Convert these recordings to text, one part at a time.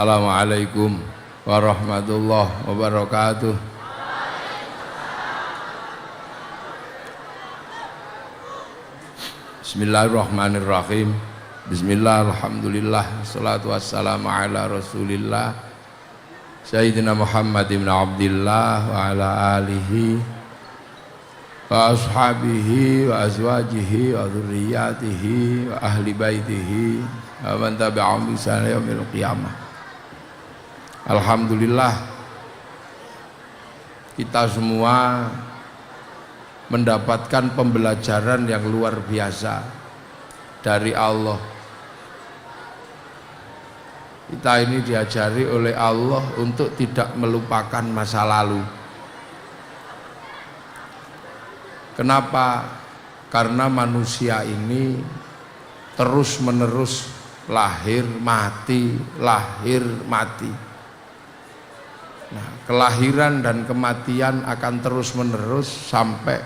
Assalamualaikum warahmatullahi wabarakatuh. Bismillahirrahmanirrahim. Bismillah, alhamdulillah, salatu wassalamu ala rasulillah Sayyidina Muhammad ibn Abdillah wa ala alihi wa ashabihi wa azwajihi wa dhurriyyatihi wa ahli baitihi wa man tabi'ahum bi ihsan ila yaumil qiyamah. Alhamdulillah, kita semua mendapatkan pembelajaran yang luar biasa dari Allah. Kita ini diajari oleh Allah untuk tidak melupakan masa lalu. Kenapa? Karena manusia ini terus menerus lahir mati, lahir mati. Nah, kelahiran dan kematian akan terus menerus sampai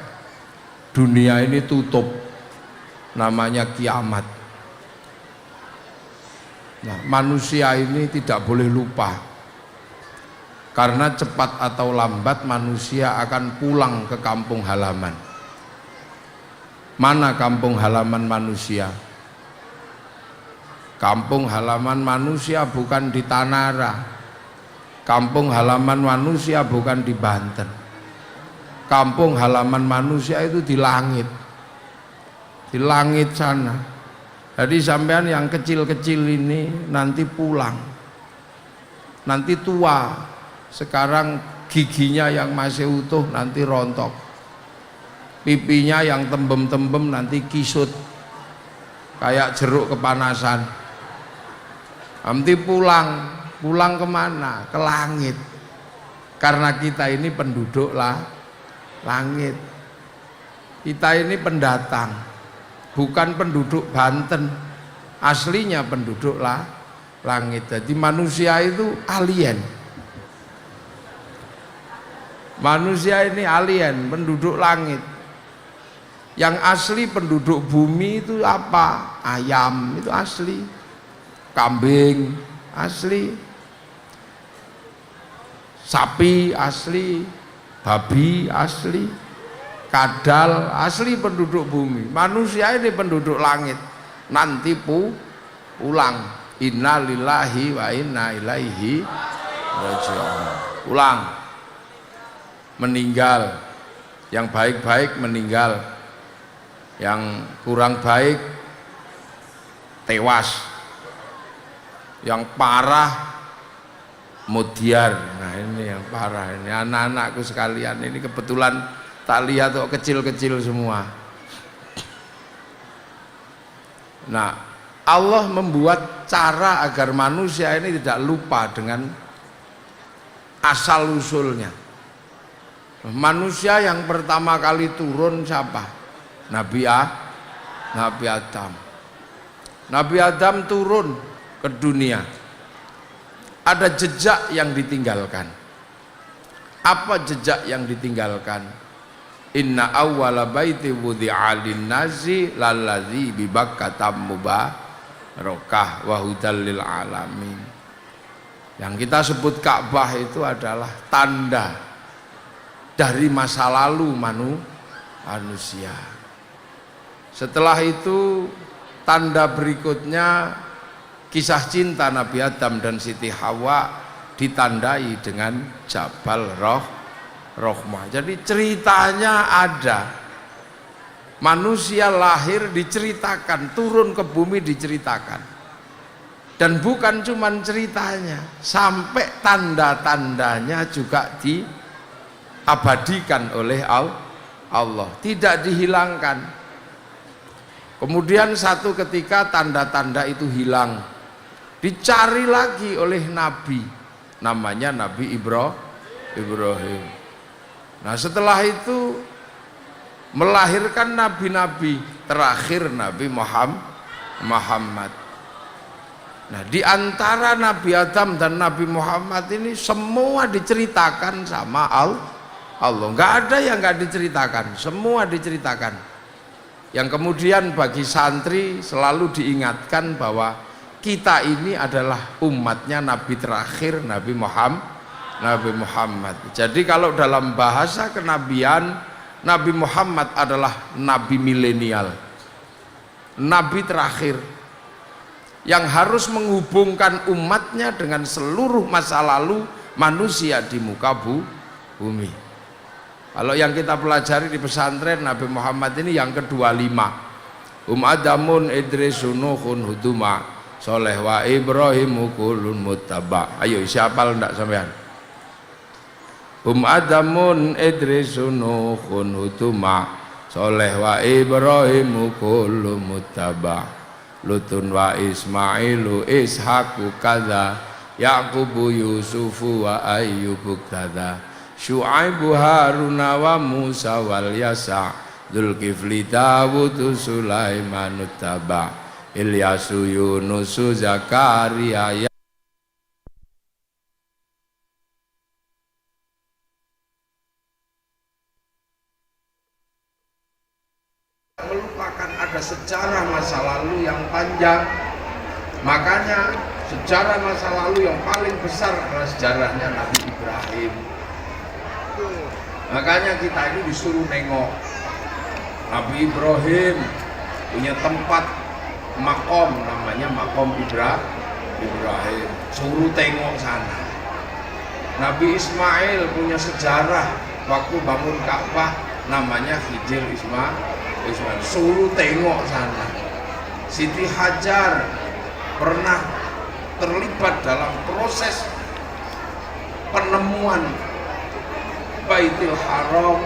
dunia ini tutup, namanya kiamat. Nah, manusia ini tidak boleh lupa, karena cepat atau lambat manusia akan pulang ke kampung halaman. Mana kampung halaman manusia? Kampung halaman manusia bukan di Tanara, kampung halaman manusia bukan di Banten. Kampung halaman manusia itu di langit sana. Jadi sampean yang kecil-kecil ini nanti pulang, nanti tua. Sekarang giginya yang masih utuh nanti rontok, pipinya yang tembem-tembem nanti kisut kayak jeruk kepanasan. Nanti pulang kemana? Ke langit. Karena kita ini penduduk langit. Kita ini pendatang, bukan penduduk Banten. Aslinya penduduk langit. Jadi manusia itu alien. Manusia ini alien, penduduk langit. Yang asli penduduk bumi itu apa? Ayam itu asli, kambing asli, sapi asli, babi asli, kadal asli penduduk bumi. Manusia ini penduduk langit, nanti pulang. Inna lillahi wa inna ilaihi raji'un. Pulang, meninggal. Yang baik-baik meninggal, yang kurang baik tewas, yang parah mudyar. Nah, ini yang parah. Ini anak-anakku sekalian, ini kebetulan tak lihat kok kecil-kecil semua. Nah, Allah membuat cara agar manusia ini tidak lupa dengan asal usulnya. Manusia yang pertama kali turun siapa? Nabi Adam. Nabi Adam turun ke dunia, ada jejak yang ditinggalkan. Apa jejak yang ditinggalkan? Inna awwala baiti wudi'a lin-nasi lalladzi bi Bakkah mubarakah wa hudal lil alamin. Yang kita sebut Ka'bah itu adalah tanda dari masa lalu manusia. Setelah itu tanda berikutnya kisah cinta Nabi Adam dan Siti Hawa ditandai dengan Jabal Rahmah. Jadi ceritanya ada. Manusia lahir diceritakan, turun ke bumi diceritakan. Dan bukan cuma ceritanya, sampai tanda-tandanya juga diabadikan oleh Allah, tidak dihilangkan. Kemudian satu ketika tanda-tanda itu hilang, dicari lagi oleh Nabi, namanya Nabi Ibrahim. Nah, setelah itu melahirkan nabi-nabi, terakhir Nabi Muhammad. Nah, di antara Nabi Adam dan Nabi Muhammad ini semua diceritakan sama Allah. Nggak ada yang nggak diceritakan, semua diceritakan. Yang kemudian bagi santri selalu diingatkan bahwa kita ini adalah umatnya Nabi terakhir, Nabi Muhammad. Jadi kalau dalam bahasa kenabian, Nabi Muhammad adalah Nabi milenial, Nabi terakhir yang harus menghubungkan umatnya dengan seluruh masa lalu manusia di muka bumi. Kalau yang kita pelajari di pesantren, Nabi Muhammad ini yang ke-25. Adamun Idrisun Nuhun Huduma Soleh wa Ibrahimu kulun muttaba. Ayo siapa ndak sampean? Adamun Idrisun Nuhun Huduma Soleh wa Ibrahimu kulun muttaba. Lutun wa Ismailu Ishaku kada Yaqubu Yusufu wa Ayyubu kada Syu'aibu Haruna wa Musa wal Yasa Dzulkifli Dawudu Sulaimanut Taba Ilyasu Yunusu Zakaria melupakan ada sejarah masa lalu yang panjang. Makanya sejarah masa lalu yang paling besar adalah sejarahnya Nabi Ibrahim. Makanya kita ini disuruh nengok Nabi Ibrahim punya tempat makom, namanya makom Ibrahim, suruh tengok sana. Nabi Ismail punya sejarah waktu bangun Ka'bah, namanya Hijr Ismail, suruh tengok sana. Siti Hajar pernah terlibat dalam proses penemuan Baitul Haram,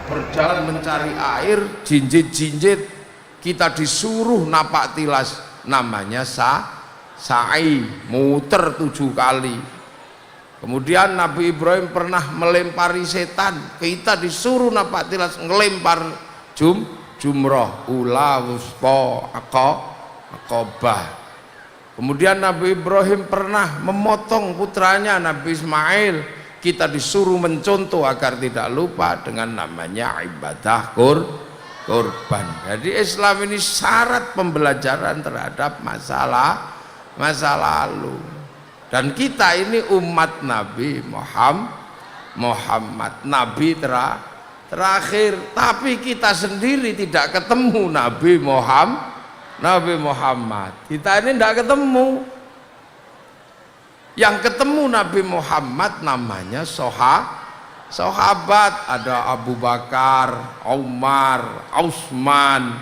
berjalan mencari air, jinjit-jinjit, kita disuruh napak tilas, namanya sa'i, muter 7 kali. Kemudian Nabi Ibrahim pernah melempari setan, kita disuruh napak tilas ngelempar jumroh, ula, wuspo, akobah. Kemudian Nabi Ibrahim pernah memotong putranya Nabi Ismail, kita disuruh mencontoh agar tidak lupa dengan namanya ibadah kurban. Jadi Islam ini syarat pembelajaran terhadap masa lalu. Dan kita ini umat Nabi Muhammad, Nabi terakhir. Tapi kita sendiri tidak ketemu Nabi Muhammad. Kita ini tidak ketemu. Yang ketemu Nabi Muhammad namanya sahabat, ada Abu Bakar, Umar, Utsman.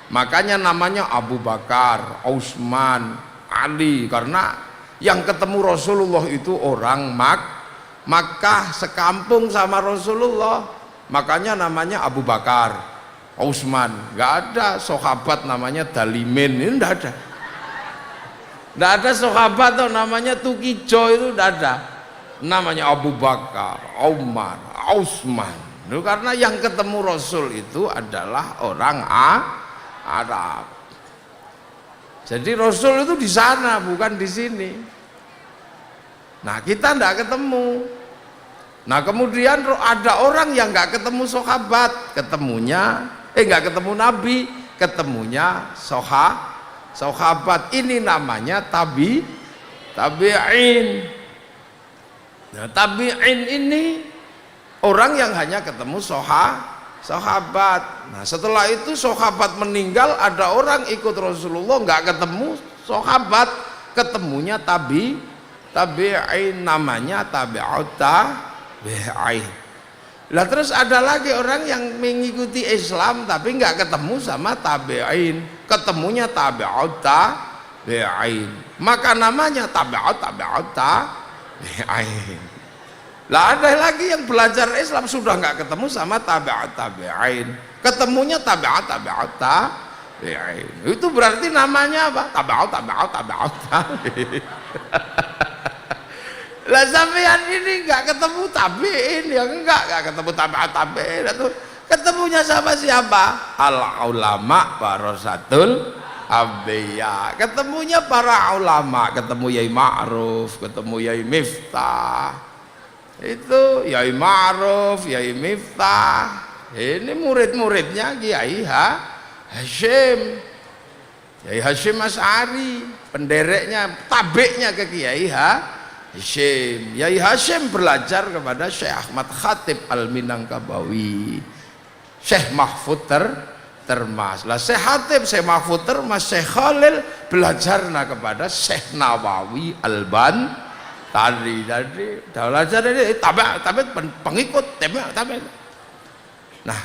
Makanya namanya Abu Bakar, Utsman, Ali, karena yang ketemu Rasulullah itu orang Makkah, sekampung sama Rasulullah. Makanya namanya Abu Bakar, Utsman. Nggak ada sahabat namanya Dalimin, ini nggak ada. Nggak ada sahabat tuh namanya Tukijo, itu nggak ada. Namanya Abu Bakar, Umar, Utsman. Itu karena yang ketemu Rasul itu adalah orang Arab. Jadi Rasul itu di sana, bukan di sini. Nah kita nggak ketemu. Nah kemudian ada orang yang nggak ketemu sahabat, nggak ketemu Nabi, ketemunya sahabat. Ini namanya tabi'in. Nah, tabi'in ini orang yang hanya ketemu sahabat. Nah setelah itu sahabat meninggal, ada orang ikut Rasulullah nggak ketemu sahabat, ketemunya tabi'in, namanya tabi'ut tabi'in. Lah terus ada lagi orang yang mengikuti Islam tapi nggak ketemu sama tabi'in, ketemunya tabi'ut tabi'in, maka namanya tabi'ut tabi'in. Lah ada lagi yang belajar Islam sudah nggak ketemu sama tabi'ut tabi'in, ketemunya tabi'ut tabi'in. Itu berarti namanya apa? Tabi'ut tabi'in. Lah sampean ini nggak ketemu tabi'in, ya nggak ketemu tabi'in. Itu ketemunya sama siapa? Al ulama warasatul anbiya. Ketemunya para ulama, ketemu Yai Ma'ruf, ketemu Yai Miftah. Itu Yai Ma'ruf, Yai Miftah. Ini murid-muridnya Kiai Hasyim, Kiai Hasyim Asy'ari. pendereknya, tabeknya ke Kiai Hasyim. Kiai Hasyim belajar kepada Syekh Ahmad Khatib Al-Minangkabawi, Syekh Mahfud Termas. Lah Syekh Khatib, Syekh Mahfud Termas, Syekh Khalil belajar kepada Syekh Nawawi Al-Bantari. Jadi belajar ini tapi pengikut tapi. Nah,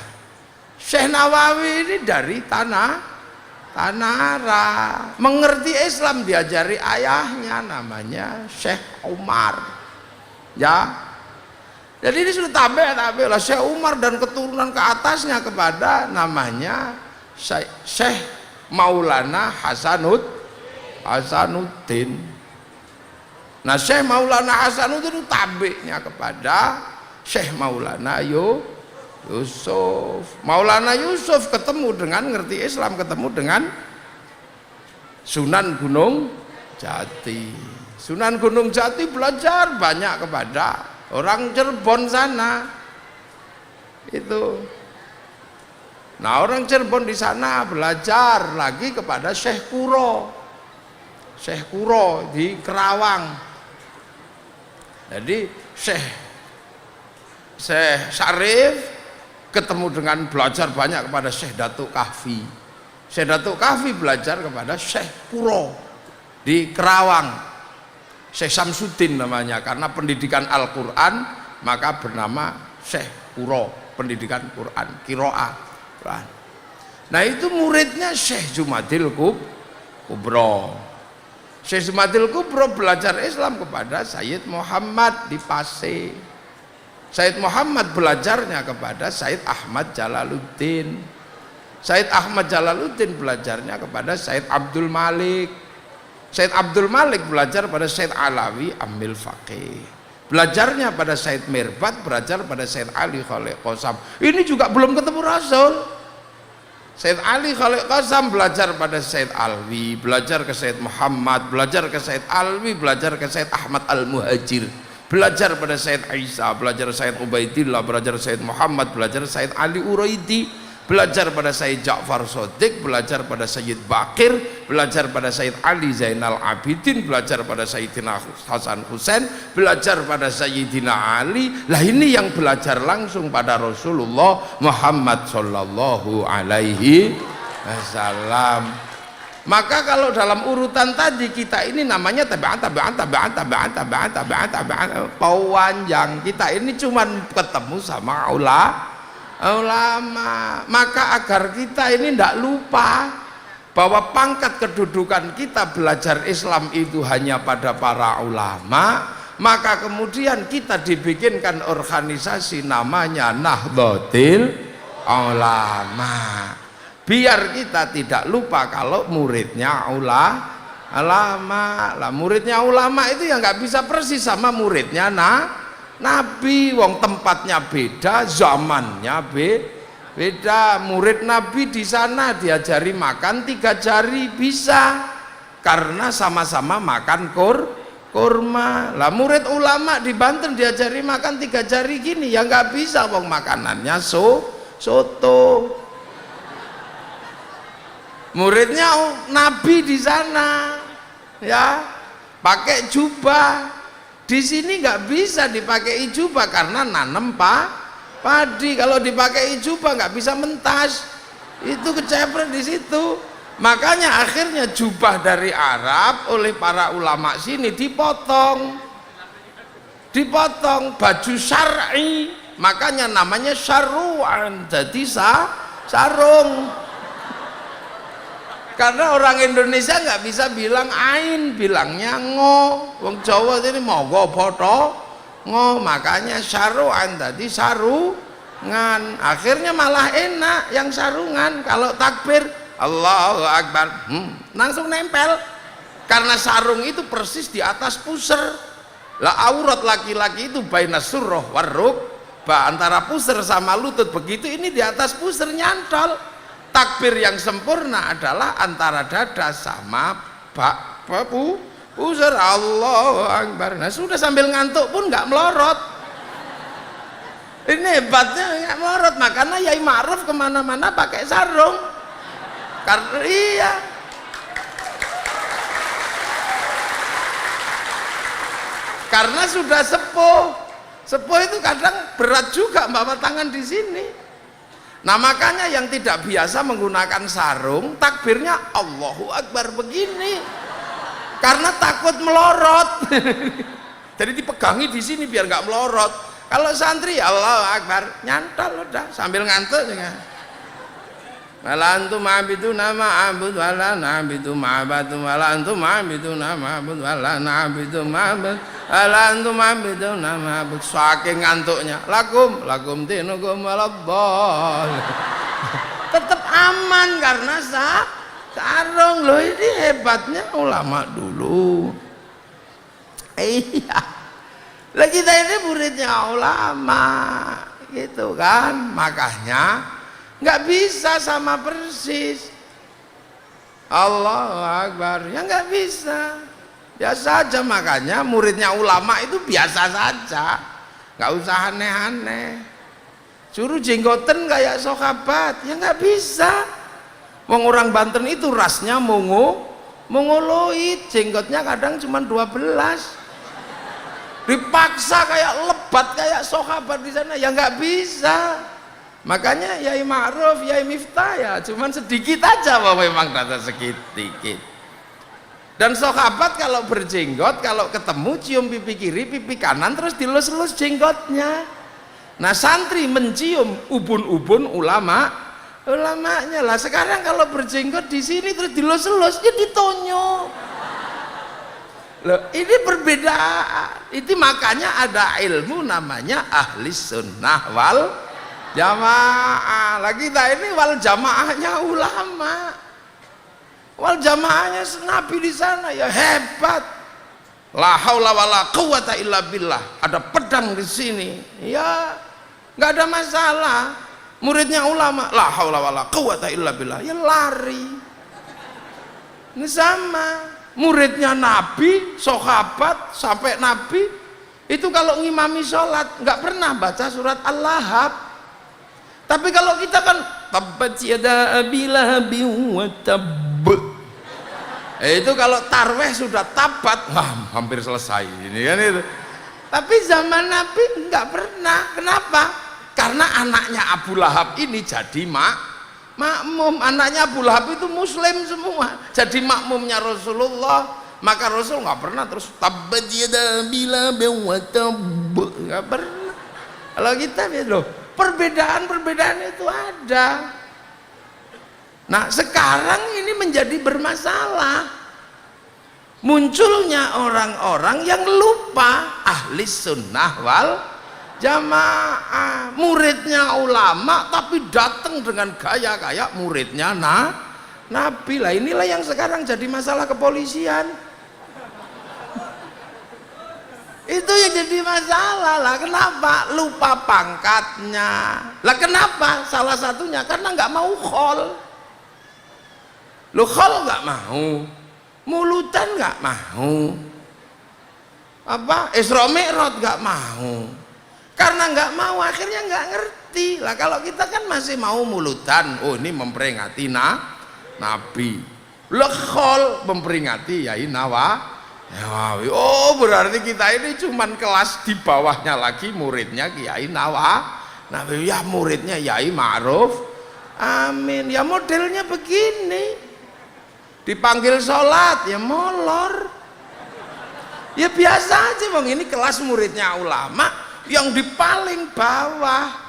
Syekh Nawawi ini dari tanah Arab, mengerti Islam diajari ayahnya namanya Syekh Umar. Ya. Jadi ini sudah tabe lah Syekh Umar dan keturunan ke atasnya kepada namanya Syekh Maulana Hasanuddin. Nah, Syekh Maulana Hasanuddin itu tabeknya kepada Syekh Maulana Yusuf. Maulana Yusuf ketemu dengan ngerti Islam, ketemu dengan Sunan Gunung Jati. Sunan Gunung Jati belajar banyak kepada orang Cirebon sana. Itu. Nah, orang Cirebon di sana belajar lagi kepada Syekh Kuro. Syekh Kuro di Kerawang. Jadi Syekh Syarif ketemu dengan belajar banyak kepada Syekh Datuk Kahfi. Syekh Datuk Kahfi belajar kepada Syekh Kuro di Kerawang. Syekh Samsudin namanya, karena pendidikan Al-Quran maka bernama Syekh Kuro, pendidikan Quran, Kiro'ah. Nah, itu muridnya Syekh Jumadil Kubro. Syekh Jumadil Kubro belajar Islam kepada Sayyid Muhammad di Pasir. Sayyid Muhammad belajarnya kepada Sayyid Ahmad Jalaluddin. Sayyid Ahmad Jalaluddin belajarnya kepada Sayyid Abdul Malik. Sayyid Abdul Malik belajar pada Sayyid Alawi Amil Faqih. Belajarnya pada Sayyid Mirbat, belajar pada Sayyid Ali Khalid Qasam. Ini juga belum ketemu Rasul. Sayyid Ali Khalid Qasam belajar pada Sayyid Alwi, belajar ke Sayyid Muhammad, belajar ke Sayyid Alwi, belajar ke Sayyid Ahmad Al-Muhajir. Belajar pada Sayyid Isa, belajar Sayyid Ubaidillah, belajar Sayyid Muhammad, belajar Sayyid Ali Uraidi, belajar pada Sayyid Ja'far Shodiq, belajar pada Sayyid Bakir, belajar pada Sayyid Ali Zainal Abidin, belajar pada Sayyidina Hasan Husain, belajar pada Sayyidina Ali. Lah ini yang belajar langsung pada Rasulullah Muhammad sallallahu alaihi wasallam. Maka kalau dalam urutan tadi kita ini namanya tabi'an panjang. Kita ini cuman ketemu sama ulama. Maka agar kita ini tidak lupa bahwa pangkat kedudukan kita belajar Islam itu hanya pada para ulama, maka kemudian kita dibikinkan organisasi namanya Nahdlatul Ulama. Biar kita tidak lupa kalau muridnya ulama. Lah muridnya ulama itu yang nggak bisa persis sama muridnya Nabi. Wong tempatnya beda, zamannya beda. Murid Nabi di sana diajari makan 3 jari bisa, karena sama-sama makan kurma. Lah murid ulama di Banten diajari makan 3 jari gini, ya nggak bisa, wong makanannya soto. Muridnya Nabi di sana, ya, pakai jubah. Di sini nggak bisa dipakai jubah karena nanem padi. Kalau dipakai jubah nggak bisa mentas, itu kecepret di situ. Makanya akhirnya jubah dari Arab oleh para ulama sini dipotong baju syar'i, makanya namanya syarru'an, jadi sarung. Karena orang Indonesia nggak bisa bilang ain, bilangnya ngo. Wong Jawa ini mogo foto ngo, makanya syarru'an tadi sarungan. Akhirnya malah enak yang sarungan. Kalau takbir Allahu Akbar, langsung nempel. Karena sarung itu persis di atas pusar. Lah aurat laki-laki itu baina surrah warrukbah, antara pusar sama lutut begitu, ini di atas pusar nyantol. Takbir yang sempurna adalah antara dada sama pusar. Allahu Akbar. Nah, sudah sambil ngantuk pun nggak melorot. Ini hebatnya nggak melorot. Makanya Yai Ma'ruf kemana-mana pakai sarung. Karena iya. karena sudah sepuh. Sepuh itu kadang berat juga bawa tangan di sini. Nah makanya yang tidak biasa menggunakan sarung, takbirnya Allahu Akbar begini, karena takut melorot. Jadi dipegangi di sini biar nggak melorot. Kalau santri Allahu Akbar nyantol udah sambil ngantuk juga. Wala antum ma'biduna ma'abud wala na'budu ma'abadu wala antum ma'biduna ma'abud wala na'budu ma'abud wala antum ma'biduna ma'abud. Saking ngantuknya lakum dinukum waladdall. Tetap aman karena sarung. Loh ini hebatnya ulama dulu. Iya. Lah kita ini muridnya ulama gitu kan. Makanya nggak bisa sama persis. Allahu Akbar ya nggak bisa, biasa aja. Makanya muridnya ulama itu biasa saja, nggak usah aneh-aneh. Suruh jenggoten kayak sahabat ya nggak bisa. Wong orang Banten itu rasnya mongoloid, jenggotnya kadang cuma 12. Dipaksa kayak lebat kayak sahabat di sana ya nggak bisa. Makanya Yai Ma'ruf, Yai Miftah ya cuman sedikit aja bahwa memang data sedikit. Dan sahabat kalau berjenggot, kalau ketemu cium pipi kiri, pipi kanan, terus dilus-lus jenggotnya. Nah santri mencium ubun-ubun ulamanya lah. Sekarang kalau berjenggot di sini terus dilus-lus, ya ditonyo. Loh, ini perbedaan. Itu makanya ada ilmu namanya ahli sunnah wal jamaah. Lagi kita ini wal jamaahnya ulama, wal jamaahnya Nabi di sana ya hebat. La haula wala quwata illa billah. Ada pedang di sini, ya nggak ada masalah. Muridnya ulama, la haula wala quwata illa billah, ya lari. Ini sama. Muridnya Nabi, sahabat sampai Nabi itu kalau ngimami sholat nggak pernah baca surat Al-Lahab. Tapi kalau kita kan tabbat yada abi lahabin wa tabb. Itu kalau tarweh sudah tabat, wah hampir selesai ini kan itu. Tapi zaman Nabi nggak pernah. Kenapa? Karena anaknya Abu Lahab ini jadi makmum. Anaknya Abu Lahab itu muslim semua, jadi makmumnya Rasulullah. Maka Rasul nggak pernah terus tabbat yada abi lahabin wa tabb, nggak pernah. Kalau kita lihat loh, perbedaan itu ada. Nah sekarang ini menjadi bermasalah, munculnya orang-orang yang lupa ahli sunnah wal jamaah. Muridnya ulama tapi datang dengan gaya-gaya muridnya Nabi. Lah inilah yang sekarang jadi masalah kepolisian. Itu yang jadi masalah lah. Kenapa? Lupa pangkatnya. Lah kenapa? Salah satunya karena nggak mau khol. Lu khol nggak mau, mulutan nggak mau, apa Isra Mi'raj nggak mau. Karena nggak mau akhirnya nggak ngerti. Lah kalau kita kan masih mau mulutan, oh ini memperingati Nabi. Lah khol memperingati Yai Nawawi. Oh berarti kita ini cuman kelas di bawahnya lagi, muridnya Kiai Nawawi, ya muridnya Yai Ma'ruf Amin. Ya modelnya begini, dipanggil sholat ya molor, ya biasa aja bang. Ini kelas muridnya ulama yang di paling bawah.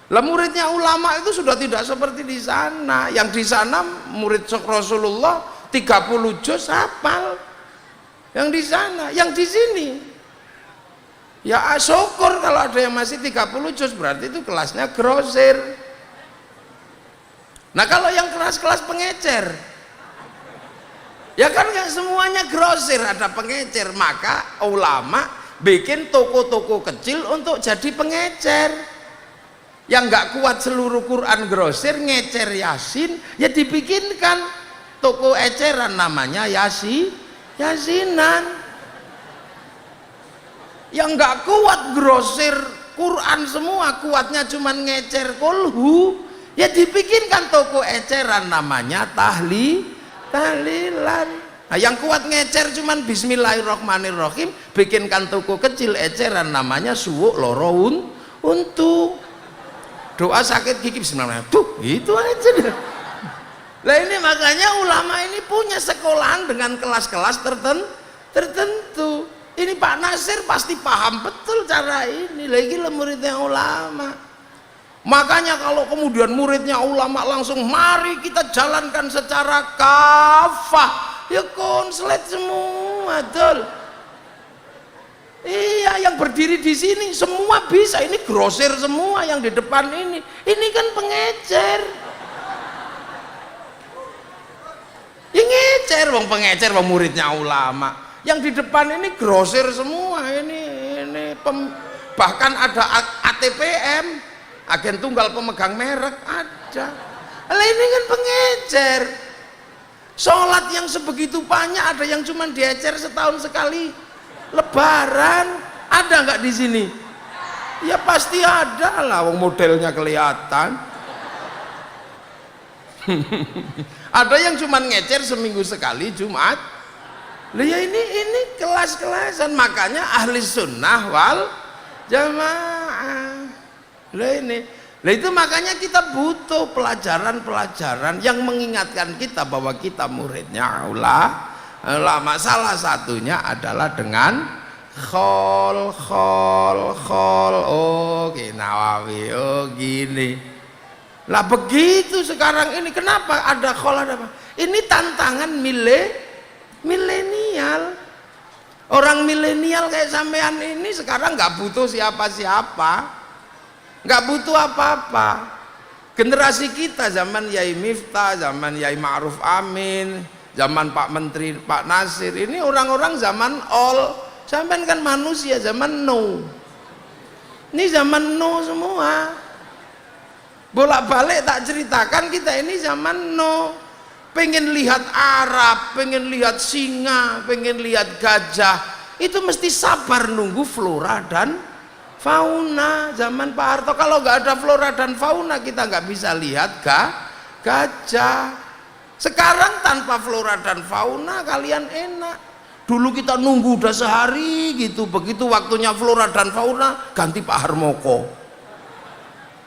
Lah muridnya ulama itu sudah tidak seperti di sana. Yang di sana murid Rasulullah 30 juz hafal. Yang di sana, yang di sini ya syukur kalau ada yang masih 30 juz, berarti itu kelasnya grosir. Nah kalau yang kelas-kelas pengecer ya kan nggak semuanya grosir, ada pengecer. Maka ulama bikin toko-toko kecil untuk jadi pengecer. Yang nggak kuat seluruh Quran grosir, ngecer Yasin, ya dibikinkan toko eceran namanya Yasinan. Yang nggak kuat grosir Quran semua, kuatnya cuman ngecer kulhu, ya dibikinkan toko eceran namanya tahlilan. Nah, yang kuat ngecer cuman bismillahirrahmanirrahim, bikinkan toko kecil eceran namanya suwuk loro untu. Doa sakit gigi bismillahirrahmanirrahim. Tuh, gitu aja deh. Lah ini makanya ulama ini punya sekolahan dengan kelas-kelas tertentu. Ini Pak Nasir pasti paham betul cara ini. Lagi muridnya ulama. Makanya kalau kemudian muridnya ulama langsung mari kita jalankan secara kafah. Ya konslet semua, betul. Iya, yang berdiri di sini semua bisa. Ini grosir semua yang di depan ini. Ini kan pengecer. Ya ngecer, wong pengecer, wong muridnya ulama. Yang di depan ini grosir semua. Bahkan ada ATPM, agen tunggal pemegang merek ada. Lah ini kan pengecer. Sholat yang sebegitu banyak, ada yang cuma diecer setahun sekali. Lebaran ada nggak di sini? Ya pasti ada lah, wong modelnya kelihatan. Ada yang cuma ngecer seminggu sekali Jumat. Lah ya ini kelas-kelasan, makanya ahli sunnah wal jamaah. Lah itu makanya kita butuh pelajaran-pelajaran yang mengingatkan kita bahwa kita muridnya ulama. Salah satunya adalah dengan khol. Oh Nawawi, oh gini. Lah begitu sekarang ini, kenapa ada khol ada apa? Ini tantangan milenial. Orang milenial kayak sampean ini sekarang nggak butuh siapa-siapa. Nggak butuh apa-apa. Generasi kita zaman Yai Miftah, zaman Yai Ma'ruf Amin, zaman Pak Menteri Pak Nasir, ini orang-orang zaman all. Sampean kan manusia zaman no. Ini zaman no semua. Bolak-balik tak ceritakan, kita ini zaman no. Pengen lihat Arab, pengen lihat singa, pengen lihat gajah, itu mesti sabar nunggu flora dan fauna. Zaman Pak Harto kalau nggak ada flora dan fauna kita nggak bisa lihat gajah. Sekarang tanpa flora dan fauna kalian enak. Dulu kita nunggu udah sehari gitu, begitu waktunya flora dan fauna ganti Pak Harmoko,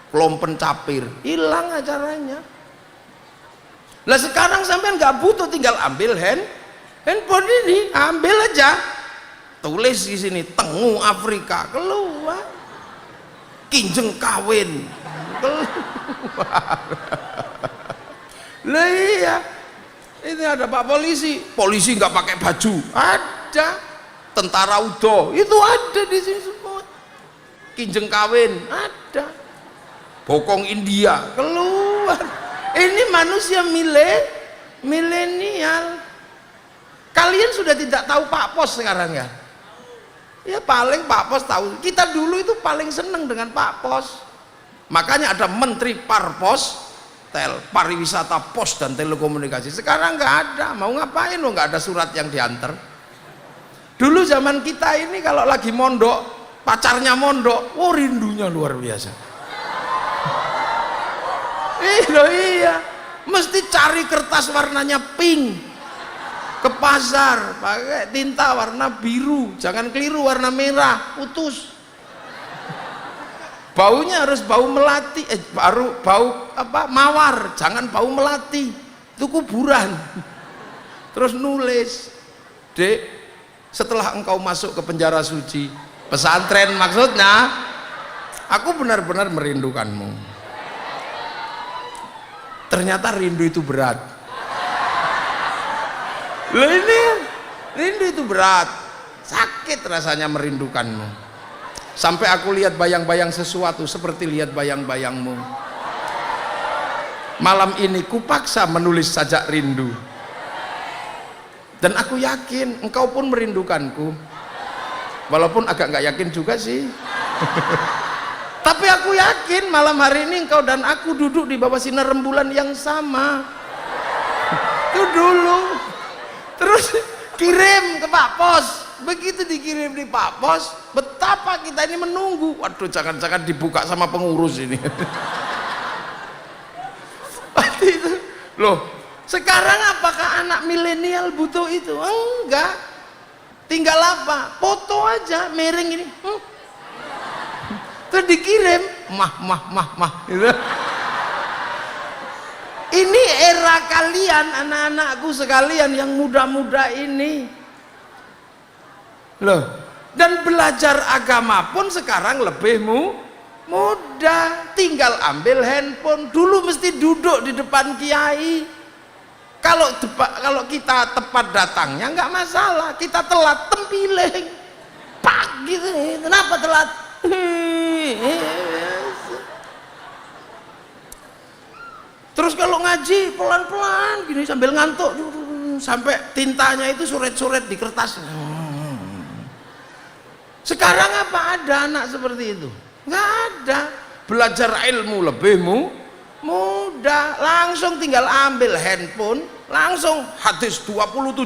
Klompen Capir, hilang acaranya. Lah sekarang sampean nggak butuh, tinggal ambil handphone ini, ambil aja, tulis di sini Tengu Afrika, keluar. Kinjeng kawin, keluar. Lah iya, ini ada Pak polisi nggak pakai baju, ada. Tentara UDO itu ada di sini semua. Kinjeng kawin ada. Bokong India keluar. Ini manusia milenial. Kalian sudah tidak tahu Pak Pos sekarang ya? Ya paling Pak Pos tahu. Kita dulu itu paling seneng dengan Pak Pos. Makanya ada Menteri Parpos, Pariwisata, Pos dan Telekomunikasi. Sekarang nggak ada. Mau ngapain lo? Nggak ada surat yang diantar. Dulu zaman kita ini kalau lagi mondok, pacarnya mondok, oh rindunya luar biasa. Iya, mesti cari kertas warnanya pink, ke pasar pakai tinta warna biru, jangan keliru warna merah, putus. Baunya harus bau melati, bau apa, mawar, jangan bau melati, itu kuburan. Terus nulis, Dek, setelah engkau masuk ke penjara suci, pesantren maksudnya, aku benar-benar merindukanmu. Ternyata rindu itu berat. Loh ini rindu itu berat, sakit rasanya merindukanmu. Sampai aku lihat bayang-bayang sesuatu seperti lihat bayang-bayangmu. Malam ini kupaksa menulis sajak rindu. Dan aku yakin engkau pun merindukanku. Walaupun agak nggak yakin juga sih. Tapi aku yakin malam hari ini engkau dan aku duduk di bawah sinar rembulan yang sama. Itu dulu. Terus kirim ke Pak Pos. Begitu dikirim di Pak Pos, betapa kita ini menunggu. Waduh, jangan-jangan dibuka sama pengurus ini. Pasti itu. Loh, Sekarang apakah anak milenial butuh itu? Enggak. Tinggal apa? Foto aja, miring ini. Terus dikirim, mah. Gitu. Ini era kalian, anak-anakku sekalian yang muda-muda ini. Loh, dan belajar agama pun sekarang lebih mudah. Tinggal ambil handphone. Dulu mesti duduk di depan kiai. Kalau kita tepat datangnya nggak masalah. Kita telat tempiling. Pak gitu. Kenapa telat? Terus kalau ngaji pelan-pelan gini sambil ngantuk sampai tintanya itu suret-suret di kertas. Sekarang apa ada anak seperti itu? Nggak ada. Belajar ilmu lebih mudah, langsung tinggal ambil handphone, langsung hadis 27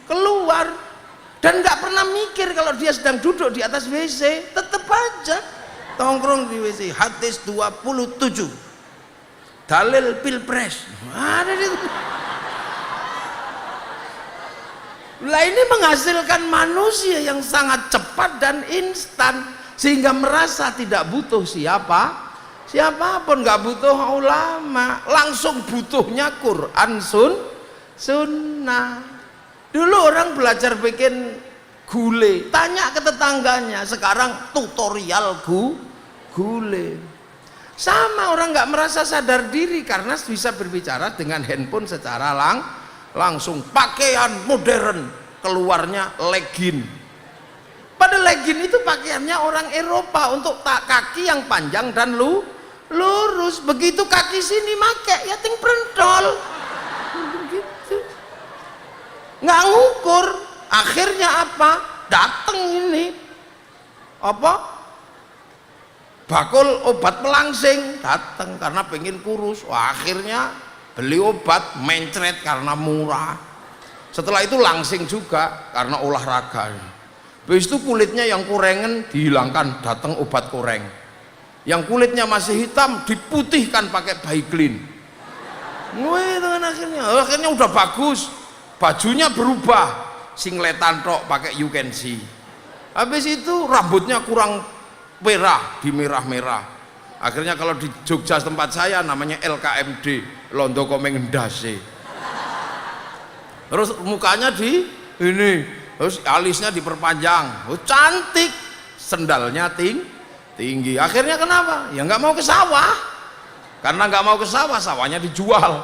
keluar, dan nggak pernah mikir kalau dia sedang duduk di atas WC, tetap aja tongkrong di WC. Hadis 27 dalil pilpres ada di itu. Lah ini menghasilkan manusia yang sangat cepat dan instan sehingga merasa tidak butuh siapapun, nggak butuh ulama, langsung butuhnya Quran sunnah. Dulu orang belajar bikin gulai, tanya ke tetangganya. Sekarang tutorial gulai. Sama, orang nggak merasa sadar diri karena bisa berbicara dengan handphone secara langsung. Pakaian modern, keluarnya legging. Pada legging itu pakaiannya orang Eropa untuk kaki yang panjang dan lurus. Begitu kaki sini make ya ting brendol. Begitu. Nggak ngukur. Akhirnya apa? Datang ini apa? Bakul obat pelangsing datang karena pengen kurus. Wah, akhirnya beli obat mencret karena murah. Setelah itu langsing juga karena olahraga. Habis itu kulitnya yang kurengen dihilangkan, datang obat koreng. Yang kulitnya masih hitam diputihkan pakai Vaseline. Wih, akhirnya udah bagus. Bajunya berubah, singletan tok pakai You Can See. Habis itu rambutnya kurang merah, di merah-merah. Akhirnya kalau di Jogja tempat saya namanya LKMD, Londo Komeng Ndase. Terus mukanya di ini, terus alisnya diperpanjang, cantik, sendalnya tinggi. Akhirnya kenapa? Ya nggak mau ke sawah. Karena nggak mau ke sawah, sawahnya dijual,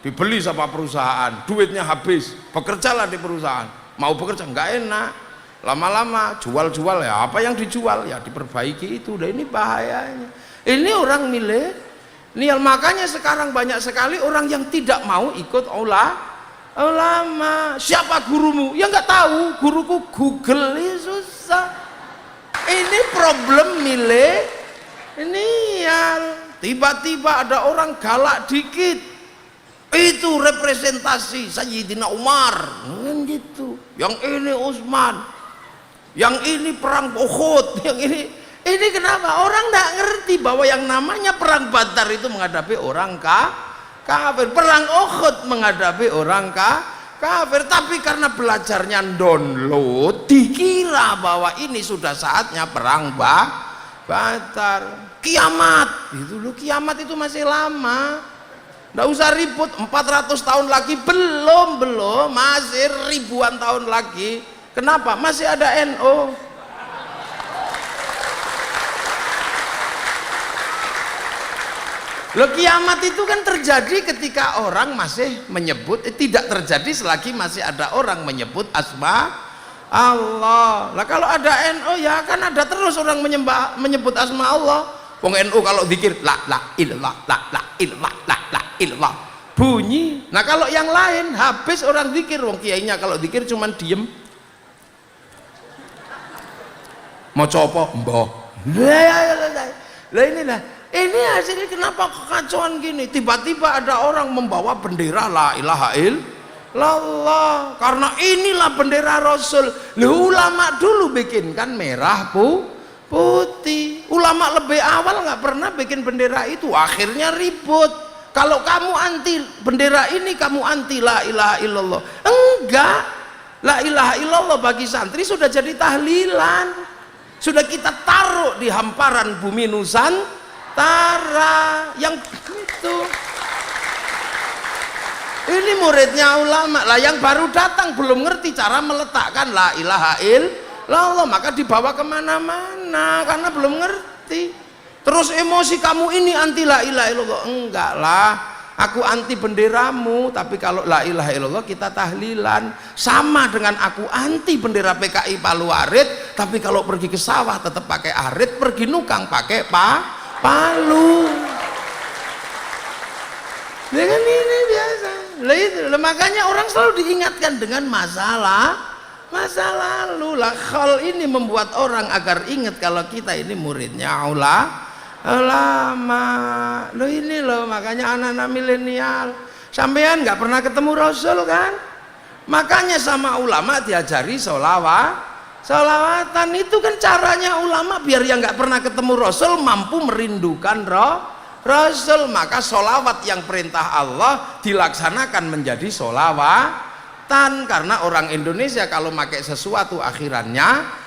dibeli sama perusahaan, duitnya habis. Bekerjalah di perusahaan, mau bekerja nggak enak. Lama-lama jual-jual, ya apa yang dijual ya diperbaiki itu. Udah, ini bahayanya. Ini orang milenial. Makanya sekarang banyak sekali orang yang tidak mau ikut ulama. Siapa gurumu? Ya nggak tahu. Guruku Google, ini susah. Ini problem milenial. Tiba-tiba ada orang galak dikit, itu representasi Sayyidina Umar kan gitu. Yang ini Utsman, yang ini perang Uhud, yang ini kenapa? Orang nggak ngerti bahwa yang namanya perang Badar itu menghadapi orang kafir, perang Uhud menghadapi orang kafir. Tapi karena belajarnya download, dikira bahwa ini sudah saatnya perang Badar. Kiamat itu loh, kiamat itu masih lama. Nggak usah ribut, 400 tahun lagi belum, masih ribuan tahun lagi. Kenapa? Masih ada NO. Loh, kiamat itu kan terjadi ketika orang masih menyebut, tidak terjadi selagi masih ada orang menyebut asma Allah. Lah kalau ada NO ya kan ada terus orang menyebut asma Allah. Wong NU kalau zikir la ilallah, la ilallah bunyi. Nah kalau yang lain habis orang zikir. Wong kiainya kalau zikir cuman diem, mau copo mbah. Lah ini hasilnya kenapa kekacauan gini? Tiba-tiba ada orang membawa bendera la ilaha illallah karena inilah bendera Rasul. Lah ulama dulu bikin kan merah putih. Ulama lebih awal nggak pernah bikin bendera itu, akhirnya ribut Kalau kamu anti bendera ini, kamu anti la ilaha illallah. Enggak, la ilaha illallah bagi santri sudah jadi tahlilan, sudah kita taruh di hamparan bumi Nusantara yang itu. Ini muridnya ulama lah, yang baru datang belum ngerti cara meletakkan la ilaha illallah, maka dibawa kemana-mana karena belum ngerti. Terus emosi, kamu ini anti la ilaha illallah. Enggak lah, aku anti benderamu, tapi kalau la ilaha illallah kita tahlilan. Sama dengan aku anti bendera PKI Palu Arit, tapi kalau pergi ke sawah tetap pakai arit, pergi nukang pakai palu. Dengan ini biasa. Makanya orang selalu diingatkan dengan masa lalu lah. Hal ini membuat orang agar ingat kalau kita ini muridnya ulama. Loh ini loh, makanya anak-anak milenial sampean nggak pernah ketemu Rasul kan, makanya sama ulama diajari solawatan. Itu kan caranya ulama biar yang nggak pernah ketemu Rasul mampu merindukan Rasul. Maka solawat yang perintah Allah dilaksanakan menjadi solawatan, karena orang Indonesia kalau pakai sesuatu akhirannya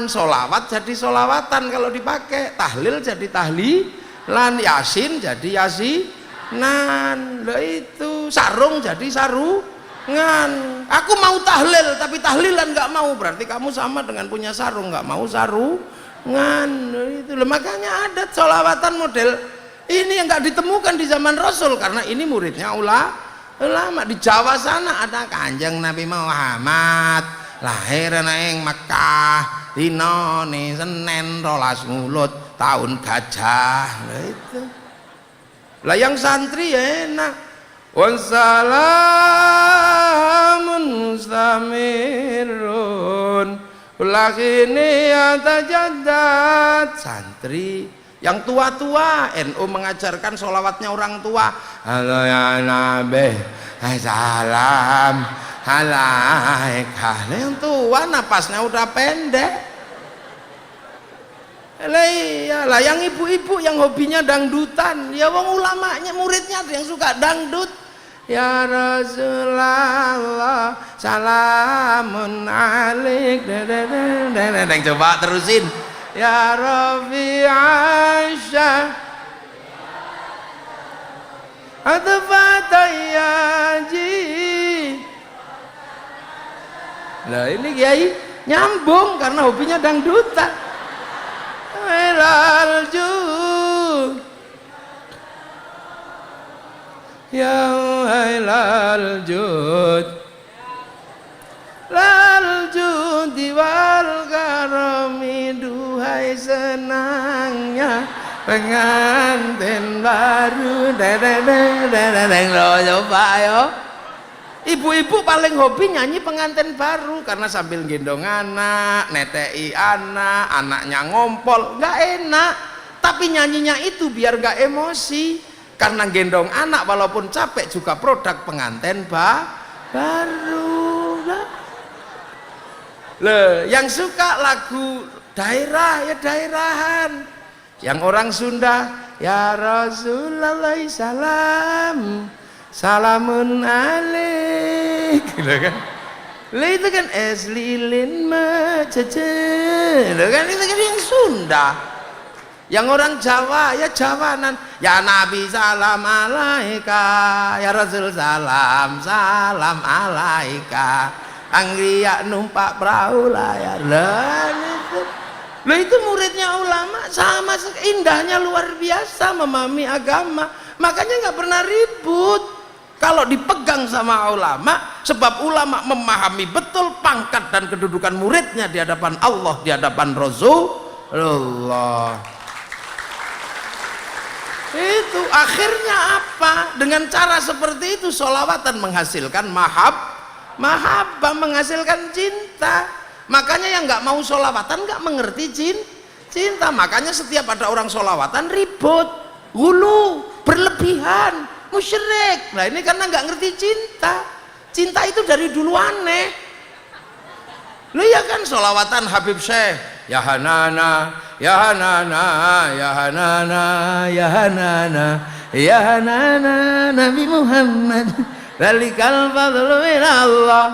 solawat jadi solawatan, kalau dipakai tahlil jadi tahlilan, yasin jadi yasinan. Loh itu sarung jadi sarungan. Aku mau tahlil tapi tahlilan nggak mau, berarti kamu sama dengan punya sarung nggak mau sarungan. Loh itu loh, makanya adat solawatan model ini yang nggak ditemukan di zaman Rasul, karena ini muridnya ulama. Di Jawa sana ada Kanjeng Nabi Muhammad lahir nang Mekah dina Senin 12 Mulud tahun gajah. Lah itu lah yang santri ya enak, wassalamun mustamirun ulakini atajaddad. Santri yang tua-tua, NU mengajarkan solawatnya orang tua. Halo ya Nabi, salam alaika. Yang tua napasnya udah pendek. Lah yang ibu-ibu yang hobinya dangdutan, ya wong ulamanya muridnya ada yang suka dangdut. Ya Rasulullah salamun alaik. Coba terusin. Ya Rabbi Aisyah Atfatayyaji. Nah ini Kiai nyambung karena hobinya dangdutan. Ilaljud ya ilaljud laljud wal karami, duhai senangnya pengantin baru. Coba yo, ibu-ibu paling hobi nyanyi pengantin baru karena sambil gendong anak, netei anak, anaknya ngompol, nggak enak. Tapi nyanyinya itu biar nggak emosi, karena gendong anak walaupun capek juga produk pengantin baru. Loh, yang suka lagu daerah ya daerahan, yang orang Sunda ya Rasulullah salam salamun alaik, gitu kan. Lah itu kan es lilin macece, kan itu kan yang Sunda. Yang orang Jawa ya Jawanan, ya Nabi salam alaika, ya Rasul salam alaika, angria numpak perahu layar. Lah itu muridnya ulama, sama indahnya luar biasa memahami agama. Makanya nggak pernah ribut kalau dipegang sama ulama, sebab ulama memahami betul pangkat dan kedudukan muridnya di hadapan Allah, di hadapan Rasulullah. Itu akhirnya apa? Dengan cara seperti itu solawatan menghasilkan mahabbah, menghasilkan cinta. Makanya yang nggak mau solawatan nggak mengerti cinta. Makanya setiap ada orang solawatan ribut, hulu, berlebihan, musyrik. Nah ini karena nggak ngerti cinta. Cinta itu dari dulu aneh. Lu ya kan solawatan Habib Syekh, ya Hanana, ya Hanana, ya Hanana, ya Hanana, ya nana Nabi Muhammad zalikal fadlu minallah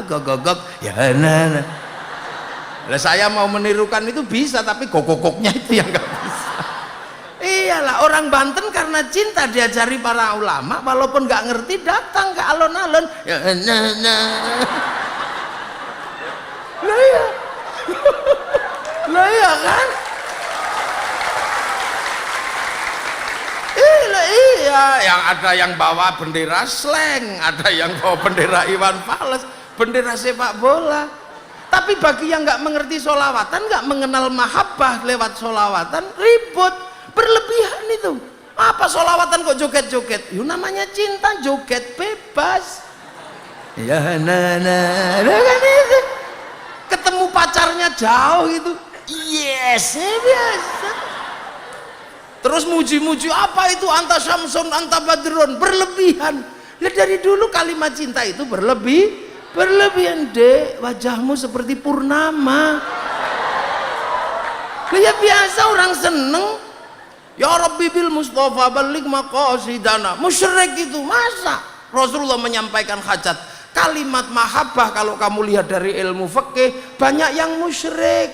gogok ya nana. Lah saya mau menirukan itu bisa, tapi gogoknya itu yang nggak bisa. Iyalah, orang Banten karena cinta diajari para ulama, walaupun nggak ngerti datang ke alun-alun ya nana. Lah ya lah ya kan. Iya, yang ada yang bawa bendera slang, ada yang bawa bendera Iwan Fals, bendera sepak bola. Tapi bagi yang nggak mengerti sholawatan, nggak mengenal mahabbah lewat sholawatan, ribut, berlebihan itu. Apa sholawatan kok joget-joget? Yuk namanya cinta, joget bebas. Ya nana, kan itu. Ketemu pacarnya jauh itu, yes, biasa. Terus muji-muji apa itu anta syamsun anta badrun, berlebihan. Ya dari dulu kalimat cinta itu berlebihan. Dek, wajahmu seperti purnama. Ya biasa orang seneng. Ya Rabbi bil Mustafa balik maqasidana. Musyrik itu masa Rasulullah menyampaikan hajat. Kalimat mahabbah kalau kamu lihat dari ilmu fikih banyak yang musyrik.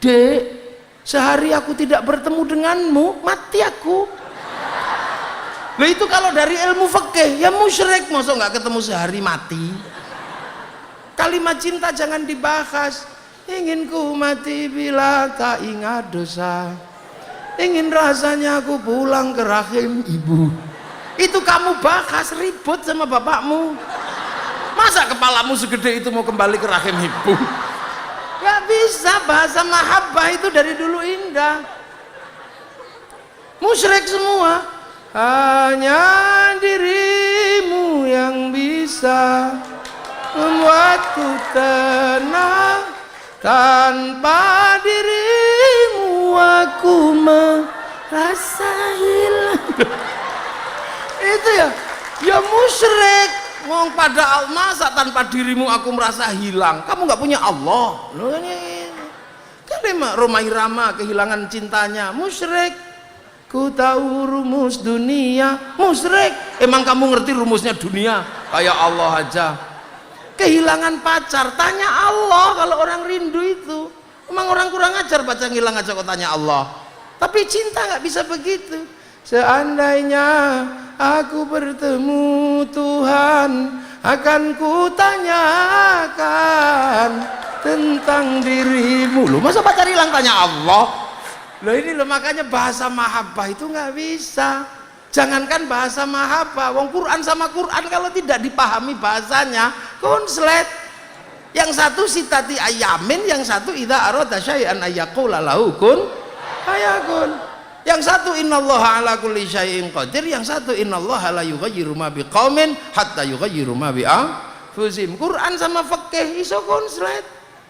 Dek, sehari aku tidak bertemu denganmu, mati aku. Loh itu kalau dari ilmu fikih ya musyrik, masa nggak ketemu sehari mati. Kalimat cinta jangan dibahas. Ingin ku mati bila tak ingat dosa, ingin rasanya aku pulang ke rahim ibu. Itu kamu bahas, ribut sama bapakmu. Masa kepalamu segede itu mau kembali ke rahim ibu? Gak bisa. Bahasa mahabbah itu dari dulu indah. Musyrik semua. Hanya dirimu yang bisa membuatku tenang, tanpa dirimu aku merasa hilang. Itu ya musyrik. Ngomong pada masa tanpa dirimu aku merasa hilang. Kamu nggak punya Allah. Kan Roma Irama kehilangan cintanya, musyrik. Ku tahu rumus dunia, musyrik. Emang kamu ngerti rumusnya dunia? Kayak Allah aja. Kehilangan pacar, tanya Allah. Kalau orang rindu itu, emang orang kurang ajar pacar ngilang aja kok tanya Allah. Tapi cinta nggak bisa begitu. Seandainya aku bertemu Tuhan, akan kutanyakan tentang dirimu. Loh, masa pacar hilang tanya Allah? Loh ini loh, makanya bahasa mahabbah itu nggak bisa. Jangankan bahasa mahabbah, wong Quran sama Quran kalau tidak dipahami bahasanya konslet. Yang satu sitati ayamin, yang satu idza arada syai'an ayyaqula lahu kun fayakun. Yang satu innallaha ala kulli syai'in qadir, yang satu innallaha la yughayyiru ma biqaumin hatta yughayyiru ma bi anfusihim. Quran sama fikih iso konslet.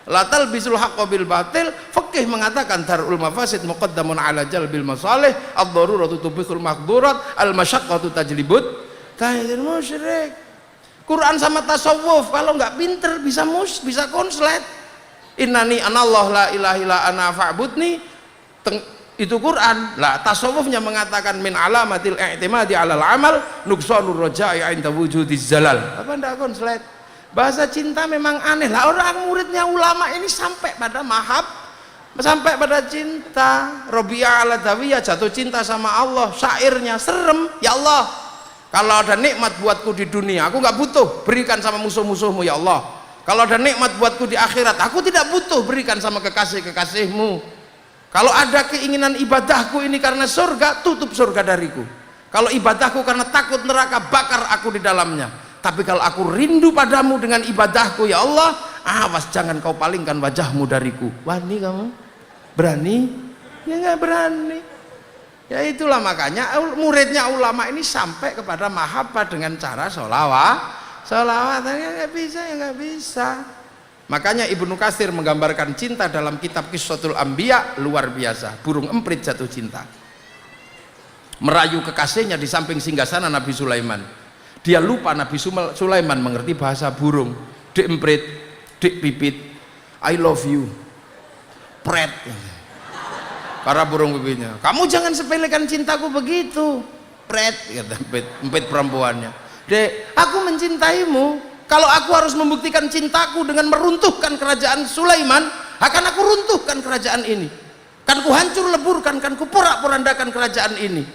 La talbisul haqqo bil batil. Fikih mengatakan darul mafasid muqaddamun ala jalbil masalih, ad-daruratu tubihul maqdurat, al-masyaqqatu tajlibut tayyir. Musyrik. Quran sama tasawuf kalau nggak pinter bisa konslet. Innani anallah la ilaha illa ana fa'budni. Itu Quran lah. Tasawufnya mengatakan min alamatil i'timadi alal amal nuqsanur raja'i 'inda wujudiz zalal. Apa ndak konslet? Bahasa cinta memang aneh lah. Orang muridnya ulama ini sampai pada sampai pada cinta. Rabi'ah al-Adawiyah jatuh cinta sama Allah, syairnya serem. Ya Allah, kalau ada nikmat buatku di dunia aku nggak butuh, berikan sama musuh-musuhmu ya Allah. Kalau ada nikmat buatku di akhirat aku tidak butuh, berikan sama kekasih-kekasihmu. Kalau ada keinginan ibadahku ini karena surga, tutup surga dariku. Kalau ibadahku karena takut neraka, bakar aku di dalamnya. Tapi kalau aku rindu padamu dengan ibadahku ya Allah, awas jangan kau palingkan wajahmu dariku. Wani kamu? Berani? Ya nggak berani. Ya itulah makanya muridnya ulama ini sampai kepada mahabbah dengan cara sholawat. Ya nggak bisa, ya nggak bisa. Makanya Ibnu Katsir menggambarkan cinta dalam kitab Qissatul Anbiya luar biasa. Burung emprit jatuh cinta, merayu kekasihnya di samping singgasana Nabi Sulaiman. Dia lupa Nabi Sulaiman mengerti bahasa burung. Dek emprit, dek pipit, I love you, pret. para burung pipitnya. Kamu jangan sepelekan cintaku begitu. Pret, kata empit perempuannya. Dek, aku mencintaimu. Kalau aku harus membuktikan cintaku dengan meruntuhkan kerajaan Sulaiman, akan aku runtuhkan kerajaan ini. Kan ku hancur leburkan, kan ku porak-porandakan kerajaan ini.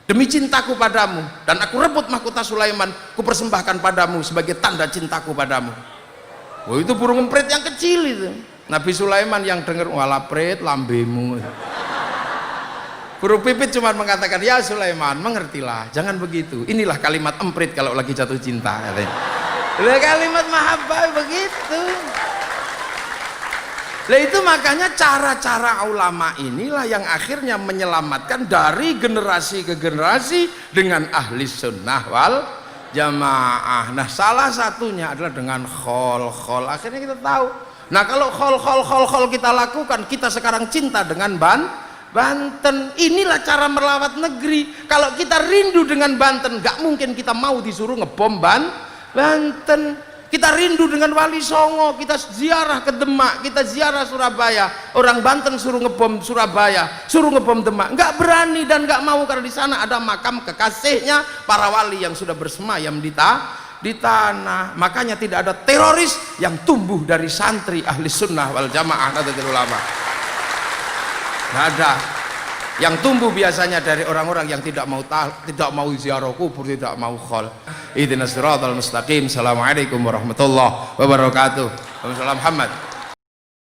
Demi cintaku padamu, dan aku rebut mahkota Sulaiman, ku persembahkan padamu sebagai tanda cintaku padamu. Oh, itu burung emprit yang kecil itu. Nabi Sulaiman yang dengar, wala pret lambemu. Burung pipit cuma mengatakan, ya Sulaiman, mengertilah, jangan begitu. Inilah kalimat emprit kalau lagi jatuh cinta, katanya. Kalimat mahabbah begitu. Lah itu makanya cara-cara ulama inilah yang akhirnya menyelamatkan dari generasi ke generasi dengan ahli sunnah wal jamaah. Nah, salah satunya adalah dengan khol. Akhirnya kita tahu. Nah, kalau khol kita lakukan, kita sekarang cinta dengan Banten. Inilah cara melawat negeri. Kalau kita rindu dengan Banten, gak mungkin kita mau disuruh ngebom Banten. Kita rindu dengan Wali Songo, kita ziarah ke Demak, kita ziarah Surabaya. Orang Banten suruh ngebom Surabaya, suruh ngebom Demak, nggak berani dan nggak mau karena di sana ada makam kekasihnya para wali yang sudah bersemayam di tanah. Makanya tidak ada teroris yang tumbuh dari santri ahli sunnah wal jamaah Nahdlatul Ulama. Nggak ada. Yang tumbuh biasanya dari orang-orang yang tidak mau ziarah kubur, tidak mau khol. Ihdinas siratal mustaqim. Assalamualaikum warahmatullahi wabarakatuh. Wassalamualaikum Muhammad.